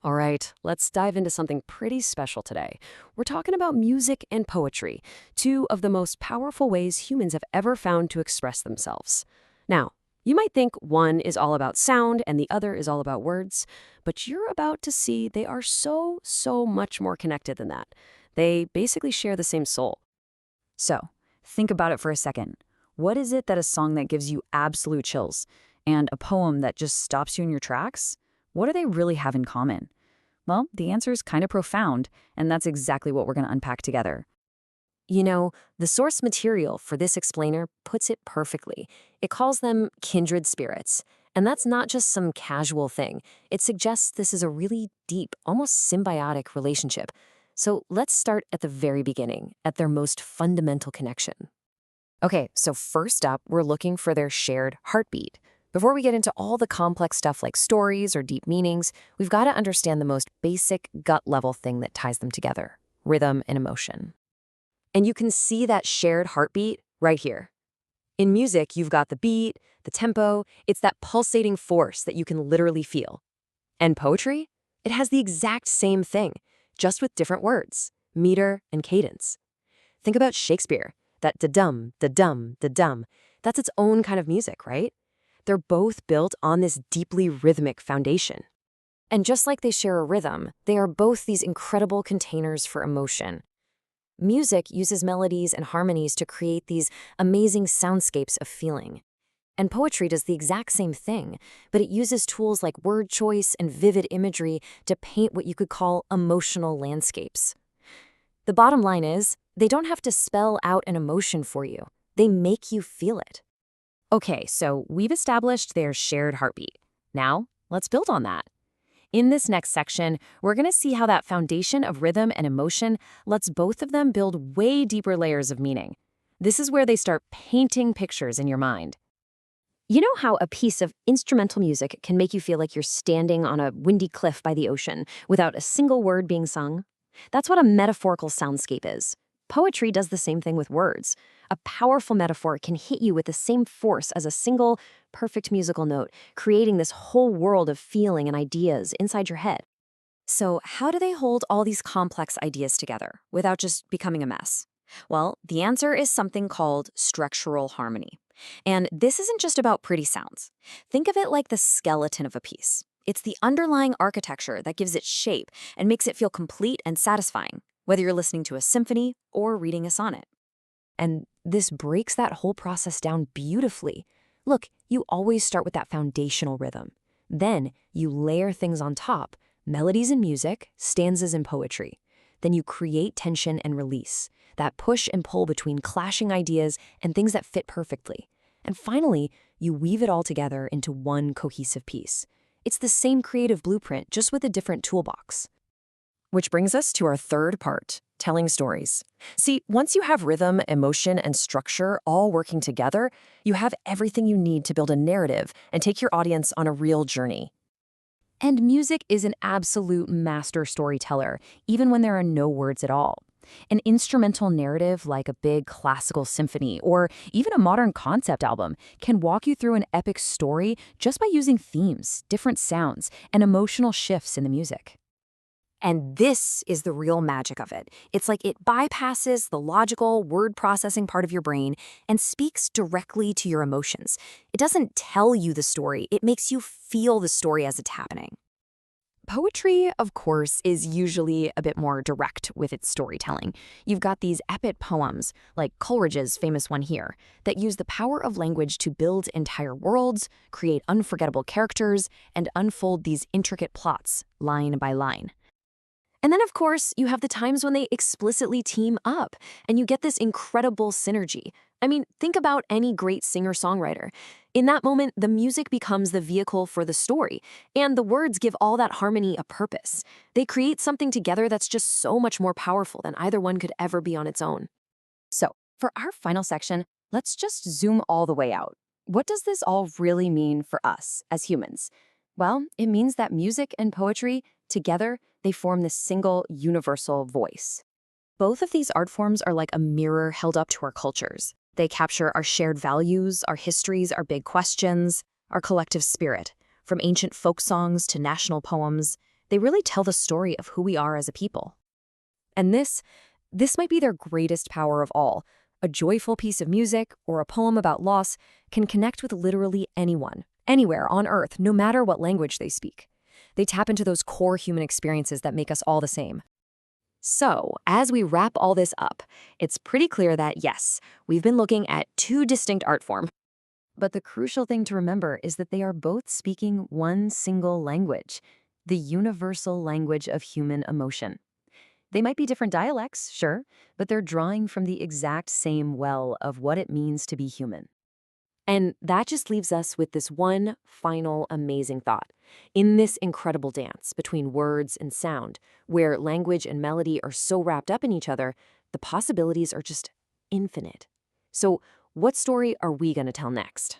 All right, let's dive into something pretty special today. We're talking about music and poetry, two of the most powerful ways humans have ever found to express themselves. Now, you might think one is all about sound and the other is all about words, but you're about to see they are so much more connected than that. They basically share the same soul. So, think about it for a second. What is it that a song that gives you absolute chills and a poem that just stops you in your tracks? What do they really have in common? Well, the answer is kind of profound, and that's exactly what we're going to unpack together. You know, the source material for this explainer puts it perfectly. It calls them kindred spirits. And that's not just some casual thing. It suggests this is a really deep, almost symbiotic relationship. So let's start at the very beginning, at their most fundamental connection. Okay, so first up, we're looking for their shared heartbeat. Before we get into all the complex stuff like stories or deep meanings, we've got to understand the most basic gut-level thing that ties them together: rhythm and emotion. And you can see that shared heartbeat right here. In music, you've got the beat, the tempo. It's that pulsating force that you can literally feel. And poetry? It has the exact same thing, just with different words, meter and cadence. Think about Shakespeare, that da-dum, da-dum, da-dum. That's its own kind of music, right? They're both built on this deeply rhythmic foundation. And just like they share a rhythm, they are both these incredible containers for emotion. Music uses melodies and harmonies to create these amazing soundscapes of feeling. And poetry does the exact same thing, but it uses tools like word choice and vivid imagery to paint what you could call emotional landscapes. The bottom line is, they don't have to spell out an emotion for you. They make you feel it. Okay, so we've established their shared heartbeat. Now, let's build on that. In this next section, we're going to see how that foundation of rhythm and emotion lets both of them build way deeper layers of meaning. This is where they start painting pictures in your mind. You know how a piece of instrumental music can make you feel like you're standing on a windy cliff by the ocean without a single word being sung? That's what a metaphorical soundscape is. Poetry does the same thing with words. A powerful metaphor can hit you with the same force as a single, perfect musical note, creating this whole world of feeling and ideas inside your head. So how do they hold all these complex ideas together without just becoming a mess? Well, the answer is something called structural harmony. And this isn't just about pretty sounds. Think of it like the skeleton of a piece. It's the underlying architecture that gives it shape and makes it feel complete and satisfying, whether you're listening to a symphony or reading a sonnet. And this breaks that whole process down beautifully. Look, you always start with that foundational rhythm. Then you layer things on top, melodies in music, stanzas in poetry. Then you create tension and release, that push and pull between clashing ideas and things that fit perfectly. And finally, you weave it all together into one cohesive piece. It's the same creative blueprint, just with a different toolbox. Which brings us to our third part, telling stories. See, once you have rhythm, emotion, and structure all working together, you have everything you need to build a narrative and take your audience on a real journey. And music is an absolute master storyteller, even when there are no words at all. An instrumental narrative like a big classical symphony or even a modern concept album can walk you through an epic story just by using themes, different sounds, and emotional shifts in the music. And this is the real magic of it. It's like it bypasses the logical word processing part of your brain and speaks directly to your emotions. It doesn't tell you the story, it makes you feel the story as it's happening. Poetry, of course, is usually a bit more direct with its storytelling. You've got these epic poems, like Coleridge's famous one here, that use the power of language to build entire worlds, create unforgettable characters, and unfold these intricate plots, line by line. And then, of course, you have the times when they explicitly team up, and you get this incredible synergy. I mean, think about any great singer-songwriter. In that moment, the music becomes the vehicle for the story, and the words give all that harmony a purpose. They create something together that's just so much more powerful than either one could ever be on its own. So, for our final section, let's just zoom all the way out. What does this all really mean for us as humans? Well, it means that music and poetry, together, they form this single, universal voice. Both of these art forms are like a mirror held up to our cultures. They capture our shared values, our histories, our big questions, our collective spirit. From ancient folk songs to national poems, They really tell the story of who we are as a people. And this might be their greatest power of all. A joyful piece of music or a poem about loss can connect with literally anyone, anywhere on Earth, no matter what language they speak. They tap into those core human experiences that make us all the same. So, as we wrap all this up, it's pretty clear that yes, we've been looking at two distinct art forms. But the crucial thing to remember is that they are both speaking one single language, the universal language of human emotion. They might be different dialects, sure, but they're drawing from the exact same well of what it means to be human. And that just leaves us with this one final amazing thought. In this incredible dance between words and sound, where language and melody are so wrapped up in each other, the possibilities are just infinite. So, what story are we going to tell next?